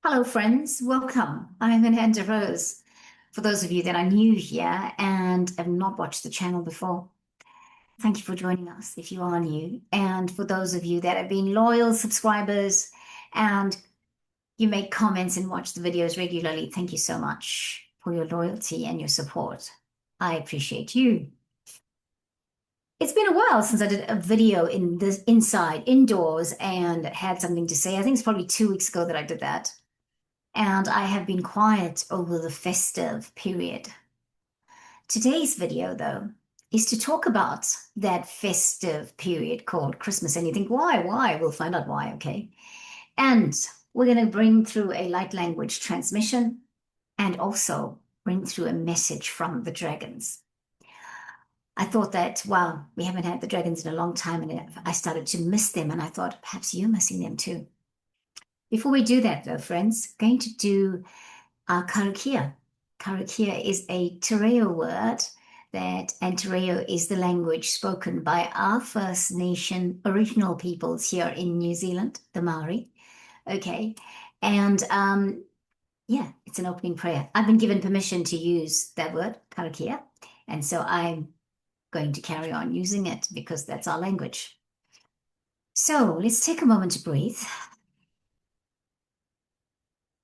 Hello, friends. Welcome. I'm Ananda Rose. For those of you that are new here and have not watched the channel before, thank you for joining us if you are new. And for those of you that have been loyal subscribers and you make comments and watch the videos regularly, thank you so much for your loyalty and your support. I appreciate you. It's been a while since I did a video in this indoors, and had something to say. I think it's probably 2 weeks ago that I did that. And I have been quiet over the festive period. Today's video, though, is to talk about that festive period called Christmas. And you think, why? Why? We'll find out why, okay? And we're going to bring through a light language transmission and also bring through a message from the dragons. I thought that, wow, we haven't had the dragons in a long time, and I started to miss them. And I thought, perhaps you're missing them too. Before we do that, though, friends, going to do karakia. Karakia is a te reo word and te reo is the language spoken by our First Nation original peoples here in New Zealand, the Maori. Okay. And yeah, it's an opening prayer. I've been given permission to use that word, karakia. And so I'm going to carry on using it because that's our language. So let's take a moment to breathe,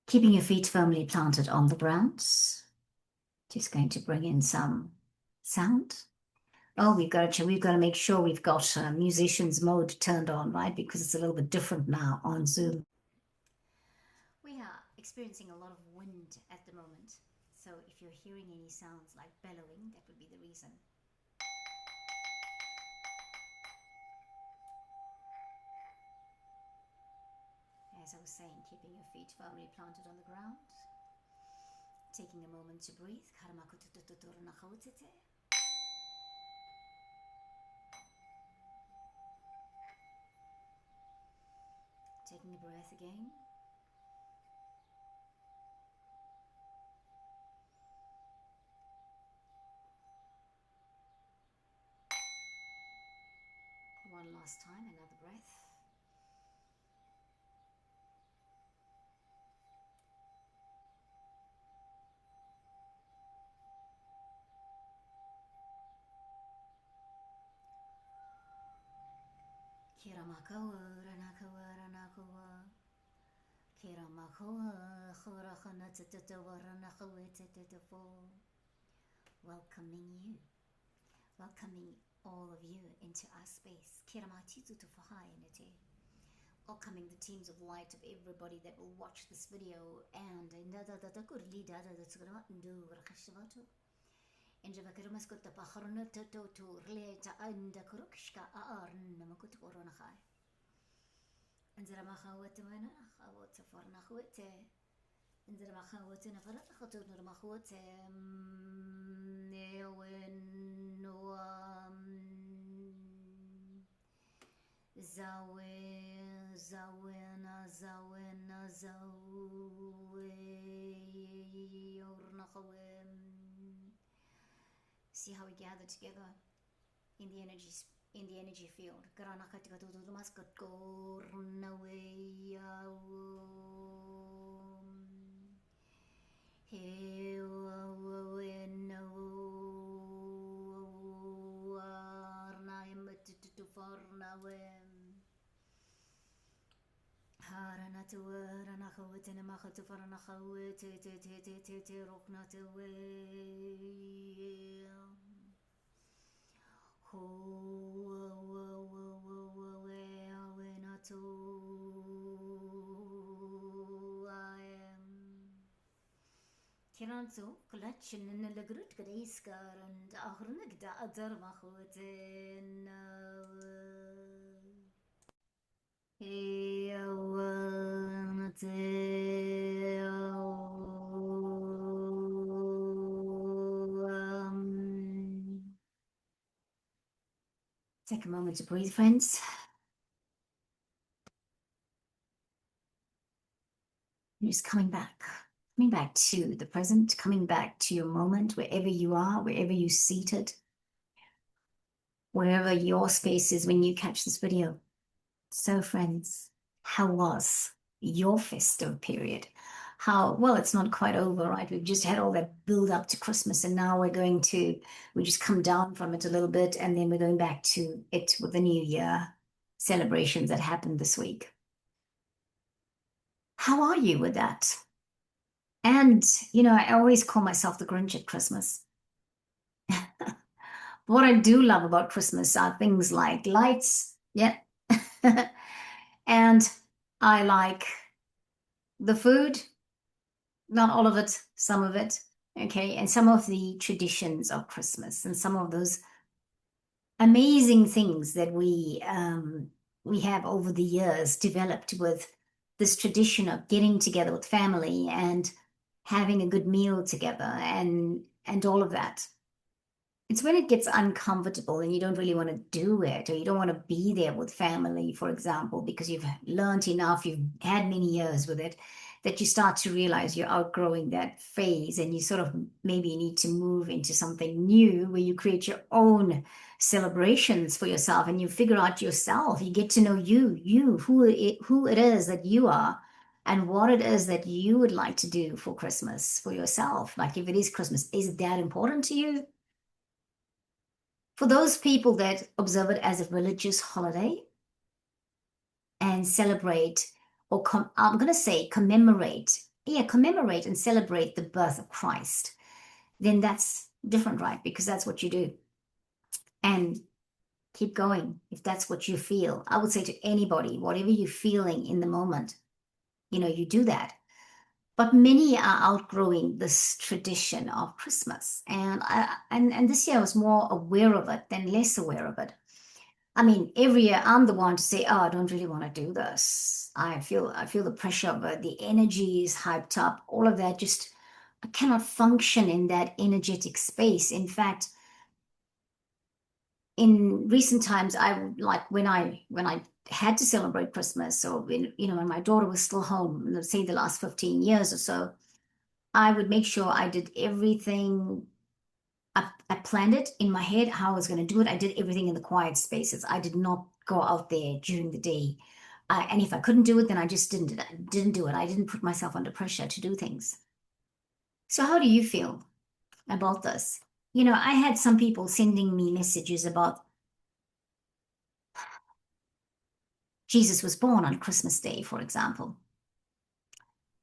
keeping your feet firmly planted on the ground. Just going to bring in some sound. Oh, we've got to make sure we've got musicians mode turned on, right? Because it's a little bit different now on Zoom. We are experiencing a lot of wind at the moment. So if you're hearing any sounds like bellowing, that would be the reason. As I was saying, keeping your feet firmly planted on the ground. Taking a moment to breathe. Taking a breath again. One last time, another breath. Kira makawa, ranakawa, ranakawa. Kira makawa, khurachana tatatawa, ranakawa tatatafo. Welcoming you, welcoming all of you into our space. Kira matitu tufahainate. Welcoming the teams of light of everybody that will watch this video and Enjava Karamaskuta Paharna Toto to Relata and the Kurukshka Arn Makutoronakai. And Zeramaha Wetamana, Hawata Farnahute, and Zeramaha Wetanafara, Hotunamahote, Neowen Zawena Zawe Ornahawem. See how we gather together in the energy field. Kiranzo, collection in the Grut Greiskar and Ahrunigda Adarmahutin. Take a moment to breathe, friends. You're just coming back to the present, coming back to your moment, wherever you are, wherever you're seated, wherever your space is when you catch this video. So, friends, how was your festive period. How, well, it's not quite over, right? We've just had all that build up to Christmas, and now we just come down from it a little bit, and then we're going back to it with the New Year celebrations that happened this week. How are you with that? And, I always call myself the Grinch at Christmas. What I do love about Christmas are things like lights, yeah, and I like the food, not all of it, some of it, okay, and some of the traditions of Christmas and some of those amazing things that we have over the years developed with this tradition of getting together with family and having a good meal together and all of that. It's when it gets uncomfortable and you don't really want to do it, or you don't want to be there with family, for example, because you've learned enough, you've had many years with it, that you start to realize you're outgrowing that phase and you sort of maybe need to move into something new where you create your own celebrations for yourself and you figure out yourself. You get to know who it is that you are and what it is that you would like to do for Christmas for yourself. Like if it is Christmas, is it that important to you? For those people that observe it as a religious holiday and celebrate, or I'm going to say commemorate, yeah, commemorate and celebrate the birth of Christ, then that's different, right? Because that's what you do. And keep going if that's what you feel. I would say to anybody, whatever you're feeling in the moment, you do that. But many are outgrowing this tradition of Christmas. And this year I was more aware of it than less aware of it. I mean, every year I'm the one to say, "Oh, I don't really want to do this. I feel the pressure of it. The energy is hyped up. All of that just I cannot function in that energetic space. In fact, in recent times, I like when I had to celebrate Christmas, or when my daughter was still home, let's say the last 15 years or so, I would make sure I did everything. I planned it in my head how I was going to do it. I did everything in the quiet spaces. I did not go out there during the day. And if I couldn't do it, then I just didn't do it. I didn't put myself under pressure to do things. So how do you feel about this? I had some people sending me messages about Jesus was born on Christmas Day, for example.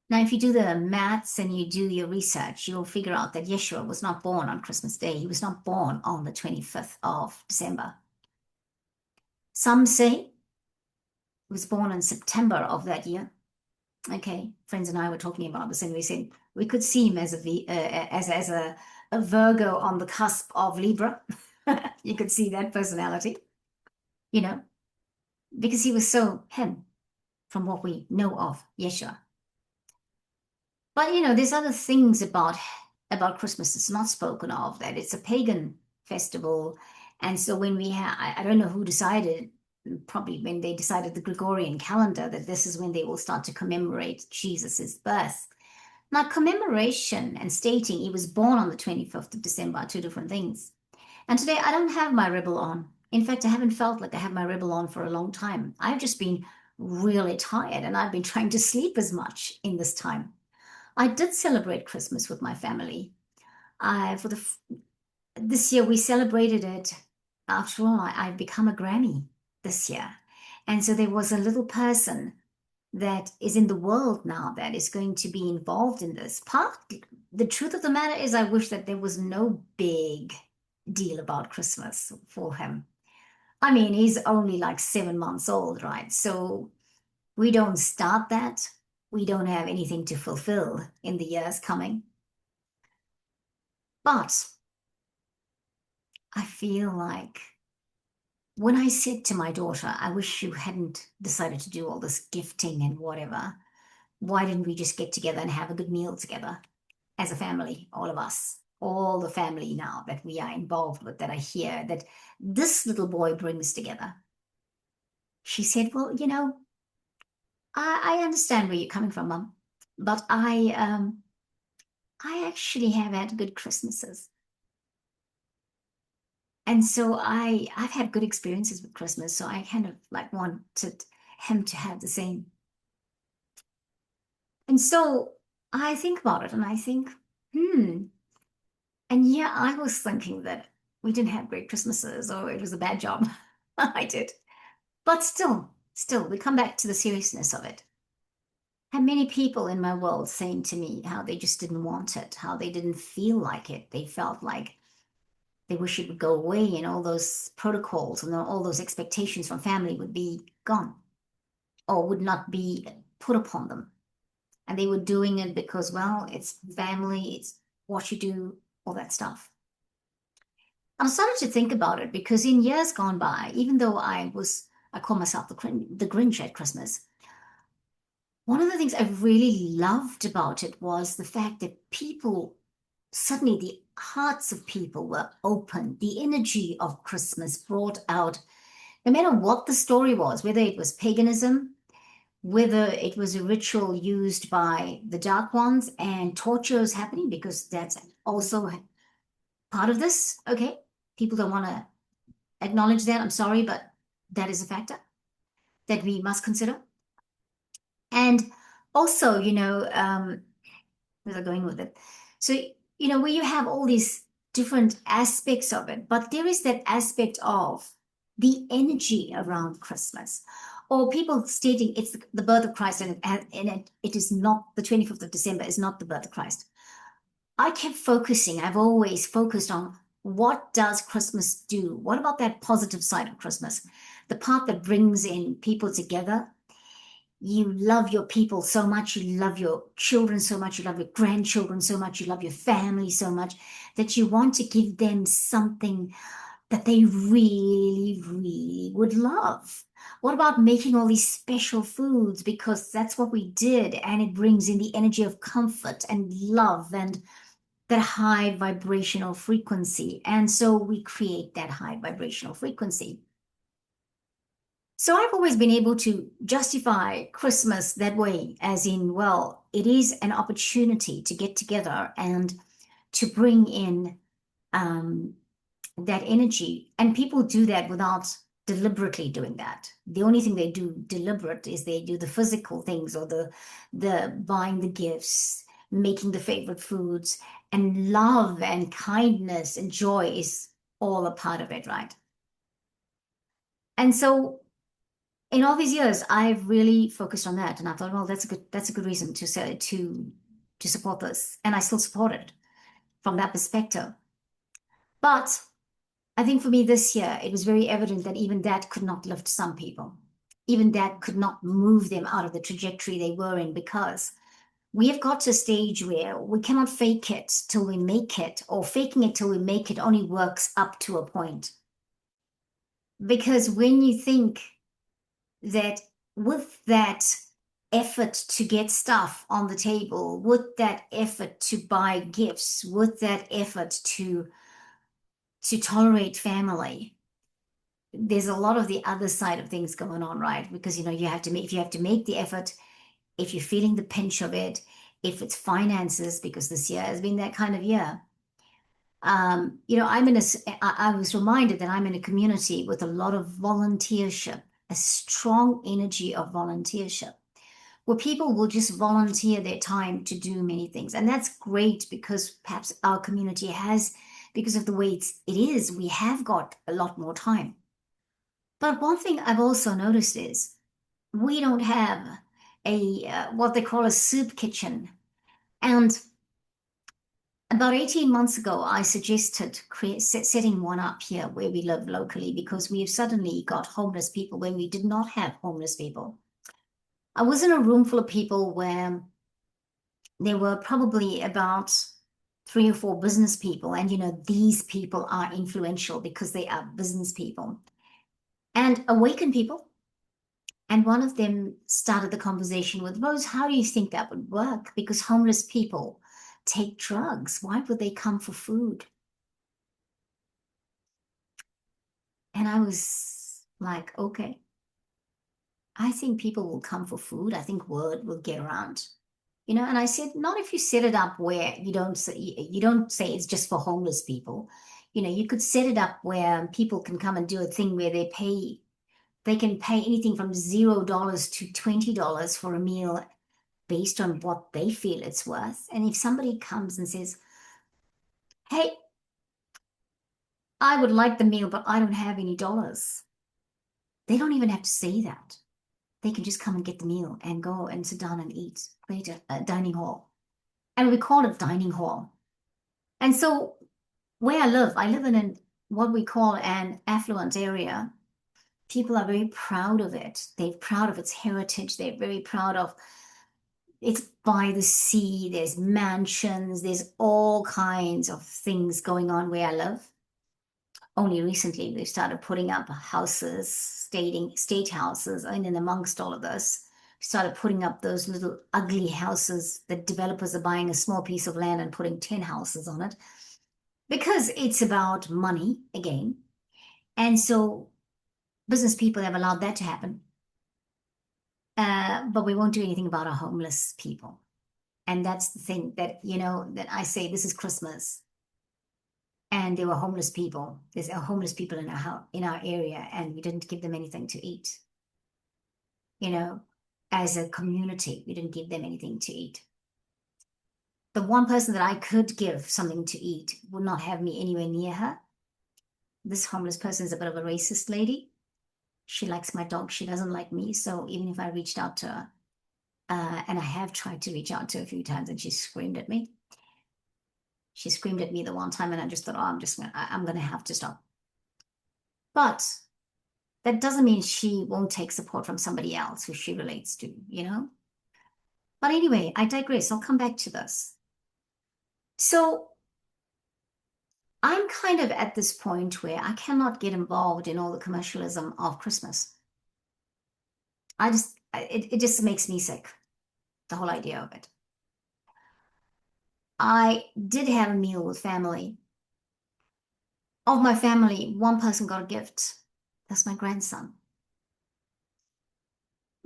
Now, if you do the maths and you do your research, you'll figure out that Yeshua was not born on Christmas Day. He was not born on the 25th of December. Some say he was born in September of that year. Okay, friends and I were talking about this, and we said we could see him as a Virgo on the cusp of Libra. You could see that personality, you know, because he was so him from what we know of Yeshua. But there's other things about Christmas that's not spoken of, that it's a pagan festival. And so when I don't know who decided, probably when they decided the Gregorian calendar, that this is when they will start to commemorate Jesus's birth. Now, commemoration and stating he was born on the 25th of December are two different things. And today I don't have my rebel on. In fact, I haven't felt like I have my rebel on for a long time. I've just been really tired and I've been trying to sleep as much in this time. I did celebrate Christmas with my family. For this year we celebrated it. After all, I've become a granny this year, and so there was a little person that is in the world now that is going to be involved in this. The truth of the matter is, I wish that there was no big deal about Christmas for him. I mean, he's only like 7 months old, right? So we don't start that. We don't have anything to fulfill in the years coming. But I feel like when I said to my daughter, I wish you hadn't decided to do all this gifting and whatever. Why didn't we just get together and have a good meal together as a family, all of us, all the family now that we are involved with, that I hear that this little boy brings together? She said, "Well, I understand where you're coming from, Mum, but I actually have had good Christmases. And so I've had good experiences with Christmas, so I kind of like wanted him to have the same." And so I think about it and I think, hmm. And yeah, I was thinking that we didn't have great Christmases or it was a bad job. I did. But still, we come back to the seriousness of it. I had many people in my world saying to me how they just didn't want it, how they didn't feel like it. They felt like they wish it would go away and all those protocols and all those expectations from family would be gone or would not be put upon them. And they were doing it because, well, it's family, it's what you do, all that stuff. I started to think about it because in years gone by, even though I call myself the Grinch at Christmas, one of the things I really loved about it was the fact that people, suddenly the hearts of people were open. The energy of Christmas brought out, no matter what the story was, whether it was paganism, whether it was a ritual used by the Dark Ones and torture is happening because that's also part of this. Okay. People don't want to acknowledge that. I'm sorry, but that is a factor that we must consider. And also, where's I going with it? So, where you have all these different aspects of it, but there is that aspect of the energy around Christmas, or people stating it's the birth of Christ, and it is not the 25th of December is not the birth of Christ. I kept focusing. I've always focused on what does Christmas do? What about that positive side of Christmas? The part that brings in people together. You love your people so much, you love your children so much, you love your grandchildren so much, you love your family so much that you want to give them something that they really, really would love. What about making all these special foods? Because that's what we did, and it brings in the energy of comfort and love and that high vibrational frequency. And so we create that high vibrational frequency. So I've always been able to justify Christmas that way, as in, well, it is an opportunity to get together and to bring in um, that energy. And people do that without deliberately doing that. The only thing they do deliberate is they do the physical things or the buying the gifts, making the favorite foods, and love and kindness and joy is all a part of it, right? And so in all these years, I've really focused on that, and I thought, well, that's a good reason to say to support this, and I still support it from that perspective. But I think for me this year, it was very evident that even that could not lift some people. Even that could not move them out of the trajectory they were in because we have got to a stage where we cannot fake it till we make it, or faking it till we make it only works up to a point. Because when you think that with that effort to get stuff on the table, with that effort to buy gifts, with that effort to tolerate family, there's a lot of the other side of things going on, right? Because you have to make if you have to make the effort, if you're feeling the pinch of it, if it's finances, because this year has been that kind of year. I'm in a, I was reminded that I'm in a community with a lot of volunteership, a strong energy of volunteership, where people will just volunteer their time to do many things. And that's great because perhaps our community has, because of the way it is, we have got a lot more time. But one thing I've also noticed is we don't have a what they call a soup kitchen. And about 18 months ago, I suggested setting one up here where we live locally because we have suddenly got homeless people when we did not have homeless people. I was in a room full of people where there were probably about three or four business people. And, these people are influential because they are business people and awakened people. And one of them started the conversation with, Rose, how do you think that would work? Because homeless people take drugs. Why would they come for food? And I was like, okay, I think people will come for food. I think word will get around. And I said, not if you set it up where you don't say it's just for homeless people. You could set it up where people can come and do a thing where they can pay anything from $0 to $20 for a meal based on what they feel it's worth. And if somebody comes and says, hey, I would like the meal, but I don't have any dollars, they don't even have to say that. They can just come and get the meal and go and sit down and eat, create a dining hall. And we call it dining hall. And so where I live in what we call an affluent area. People are very proud of it. They're proud of its heritage. They're very proud of it's by the sea. There's mansions. There's all kinds of things going on where I live. Only recently we've started putting up houses, state houses, and in amongst all of this, we started putting up those little ugly houses that developers are buying a small piece of land and putting 10 houses on it because it's about money again. And so business people have allowed that to happen. But we won't do anything about our homeless people. And that's the thing that, that I say this is Christmas. And there were homeless people. There's homeless people in our area, and we didn't give them anything to eat. You know, as a community, we didn't give them anything to eat. The one person that I could give something to eat would not have me anywhere near her. This homeless person is a bit of a racist lady. She likes my dog. She doesn't like me. So even if I reached out to her, and I have tried to reach out to her a few times, and she screamed at me. She screamed at me the one time, and I just thought, oh, I'm gonna have to stop. But that doesn't mean she won't take support from somebody else who she relates to. But anyway, I digress. I'll come back to this. So I'm kind of at this point where I cannot get involved in all the commercialism of Christmas. It just makes me sick, the whole idea of it. I did have a meal with family. Of my family, one person got a gift. That's my grandson.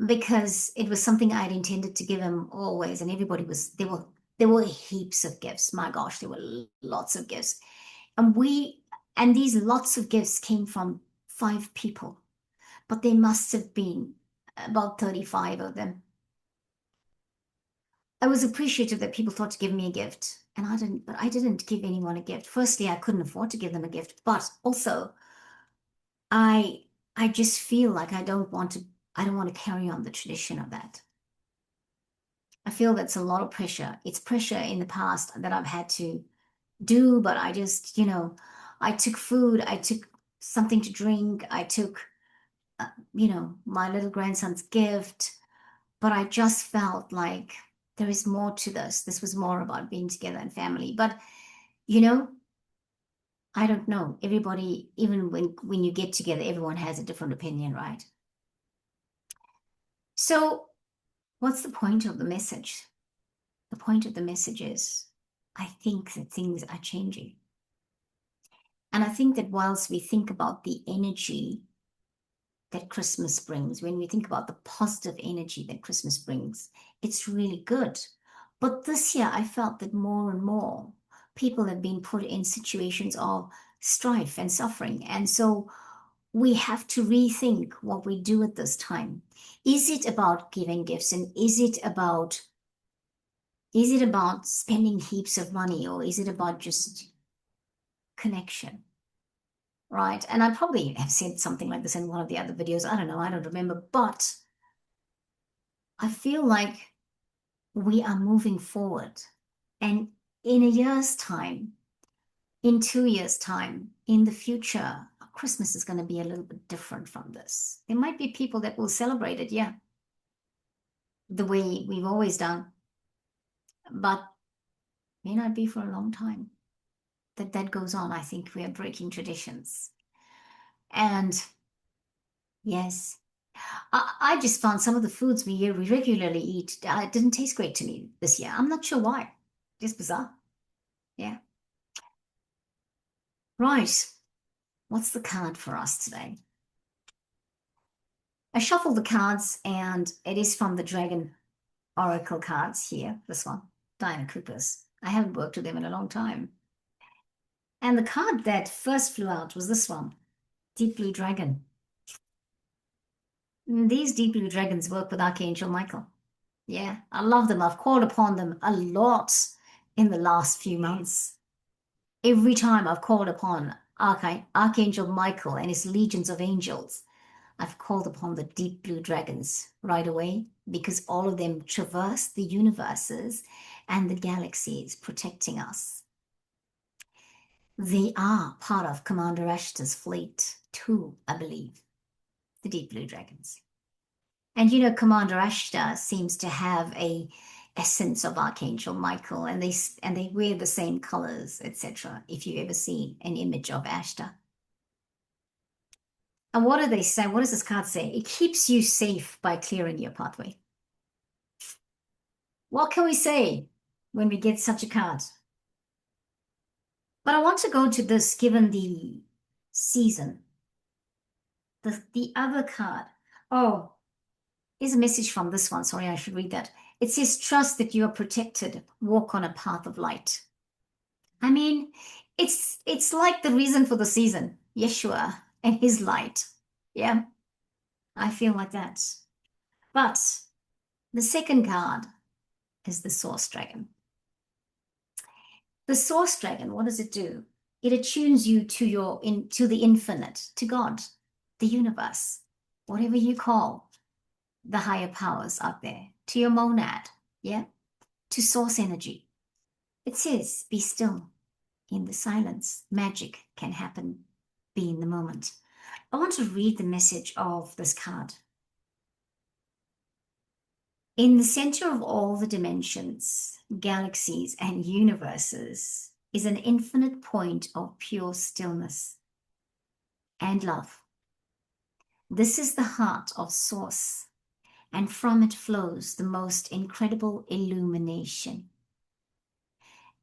Because it was something I'd intended to give him always, and there were heaps of gifts. My gosh, there were lots of gifts. And these lots of gifts came from 5 people, but there must have been about 35 of them. I was appreciative that people thought to give me a gift, and I didn't give anyone a gift. Firstly, I couldn't afford to give them a gift, but also I I just feel like I don't want to carry on the tradition of that. I feel that's a lot of pressure. It's pressure in the past that I've had to do, but I took food, I took something to drink, I took, my little grandson's gift, but I just felt like there is more to this. This was more about being together and family. But, you know, I don't know. Everybody, even when you get together, everyone has a different opinion, right? So, what's the point of the message? The point of the message is I think that things are changing. And I think that whilst we think about the energy that Christmas brings, when we think about the positive energy that Christmas brings, it's really good. But this year, I felt that more and more people have been put in situations of strife and suffering. And so we have to rethink what we do at this time. Is it about giving gifts, and is it about spending heaps of money, or is it about just connection? Right. And I probably have said something like this in one of the other videos. I don't know. I don't remember. But I feel like we are moving forward. And in a year's time, in 2 years' time, in the future, Christmas is going to be a little bit different from this. There might be people that will celebrate it, yeah, the way we've always done, but may not be for a long time that goes on. I think we are breaking traditions. And yes, I just found some of the foods we regularly eat didn't taste great to me this year. I'm not sure why. Just bizarre. Yeah. Right. What's the card for us today? I shuffled the cards, and it is from the Dragon Oracle cards here. This one, Diana Cooper's. I haven't worked with them in a long time. And the card that first flew out was this one, Deep Blue Dragon. These Deep Blue Dragons work with Archangel Michael. Yeah, I love them. I've called upon them a lot in the last few months. Every time I've called upon Archangel Michael and his legions of angels, I've called upon the deep blue dragons right away because all of them traverse the universes and the galaxies protecting us. They are part of Commander Ashtar's fleet too, I believe, the deep blue dragons. And you know, Commander Ashtar seems to have a essence of Archangel Michael, and they wear the same colors, etc. If you've ever seen an image of Ashtar. And what do they say? What does this card say? It keeps you safe by clearing your pathway. What can we say when we get such a card? But I want to go to this given the season. The other card. Oh, here's a message from this one. Sorry, I should read that. It says, trust that you are protected. Walk on a path of light. I mean, it's like the reason for the season, Yeshua and his light. Yeah, I feel like that. But the second card is the Source Dragon. The Source Dragon, what does it do? It attunes you to the infinite, to God, the universe, whatever you call the higher powers out there, to your monad, yeah, to source energy. It says, be still. In the silence, magic can happen. Be in the moment. I want to read the message of this card. In the center of all the dimensions, galaxies, and universes is an infinite point of pure stillness and love. This is the heart of Source, and from it flows the most incredible illumination.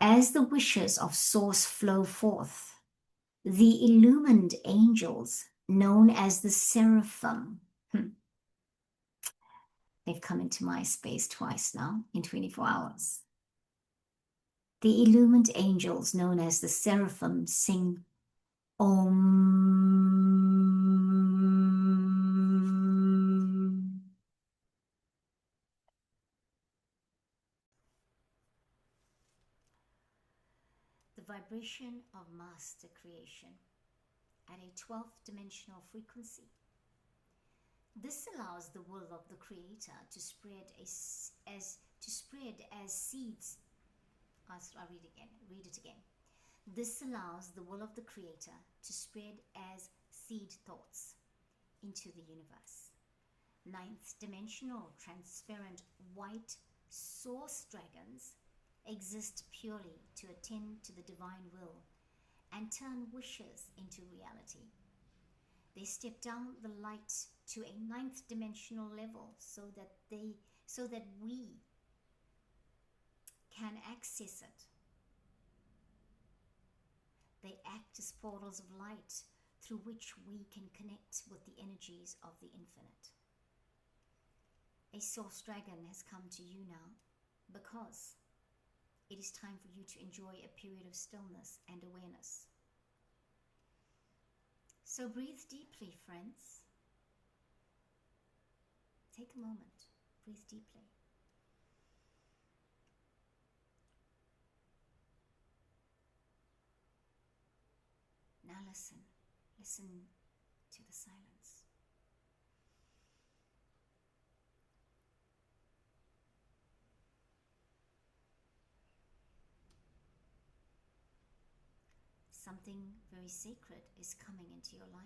As the wishes of Source flow forth, the illumined angels, known as the seraphim, they've come into my space twice now in 24 hours. The illumined angels, known as the seraphim, sing Om. The vibration of master creation at a 12th dimensional frequency. This allows the will of the creator to spread as seeds. I'll read it again. This allows the will of the creator to spread as seed thoughts into the universe. 9th dimensional transparent white source dragons exist purely to attend to the divine will and turn wishes into reality. They step down the light to a 9th dimensional level so that we can access it. They act as portals of light through which we can connect with the energies of the infinite. A source dragon has come to you now because it is time for you to enjoy a period of stillness and awareness. So breathe deeply, friends. Take a moment, breathe deeply. Now listen to the silence. Something very sacred is coming into your life.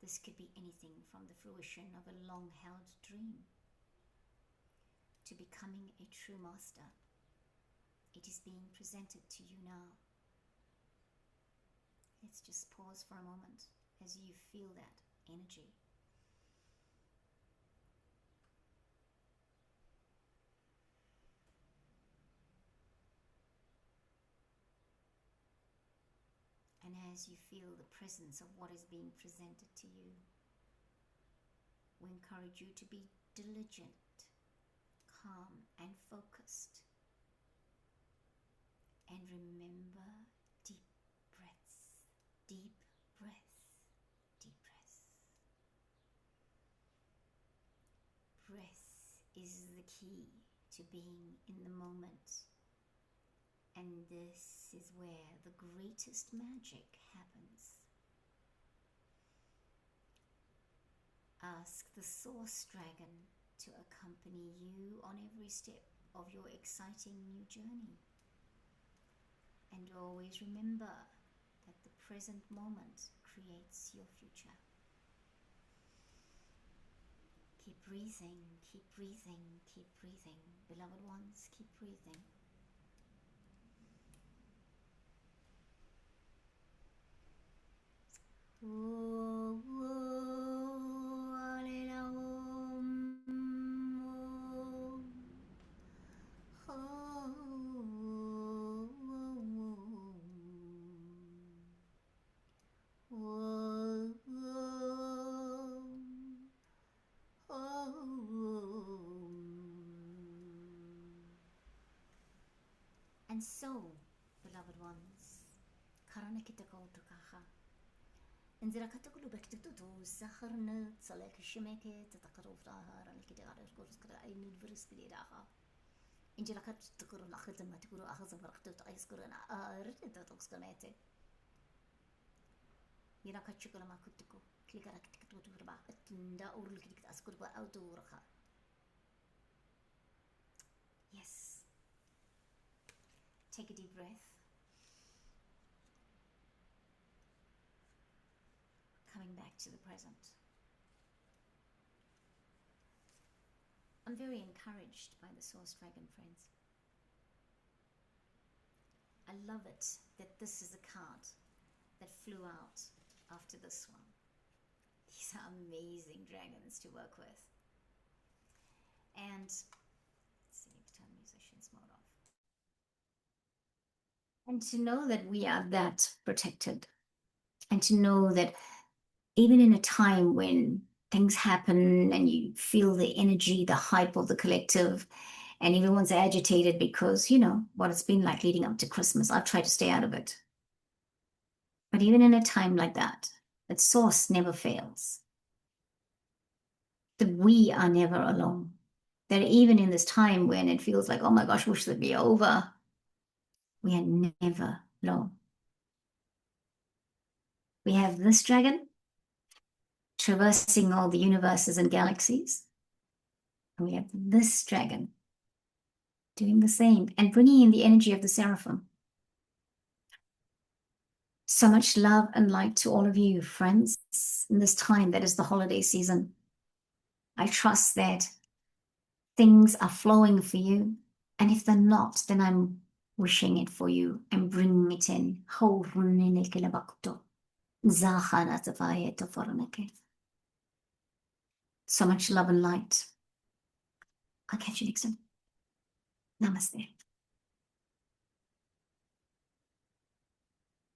This could be anything from the fruition of a long-held dream to becoming a true master. It is being presented to you now. Let's just pause for a moment as you feel that energy. And as you feel the presence of what is being presented to you, we encourage you to be diligent, calm, and focused. And remember, deep breaths, deep breath, deep breath. Breath is key to being in the moment. And this is where the greatest magic happens. Ask the Source Dragon to accompany you on every step of your exciting new journey. And always remember that the present moment creates your future. Keep breathing, keep breathing, keep breathing. Beloved ones, keep breathing. And so, beloved ones, karana kita kautu kaha. Inzira katakulu bektutu saharna tsalek shimeke tatakaru frahara likita garis kurus kara ayni virus kidiraha. Injira katakuru lakhita matikuru akhazam raktu tais kurana arita tokskanete. Yira kachukala makutuku klikara kitkatu turba atinda urul kit askurba auturha. Yes. Take a deep breath. Coming back to the present. I'm very encouraged by the Source Dragon, friends. I love it that this is a card that flew out after this one. These are amazing dragons to work with. And let's see, turn musician's mode off. And to know that we are that protected, and to know that even in a time when things happen and you feel the energy, the hype of the collective, and everyone's agitated because, you know, what it's been like leading up to Christmas. I've tried to stay out of it. But even in a time like that Source never fails. That we are never alone. That even in this time when it feels like, oh my gosh, wish it'd be over, we are never alone. We have this dragon traversing all the universes and galaxies. And we have this dragon doing the same and bringing in the energy of the seraphim. So much love and light to all of you, friends, in this time that is the holiday season. I trust that things are flowing for you. And if they're not, then I'm wishing it for you and bringing it in. So much love and light. I'll catch you next time. Namaste.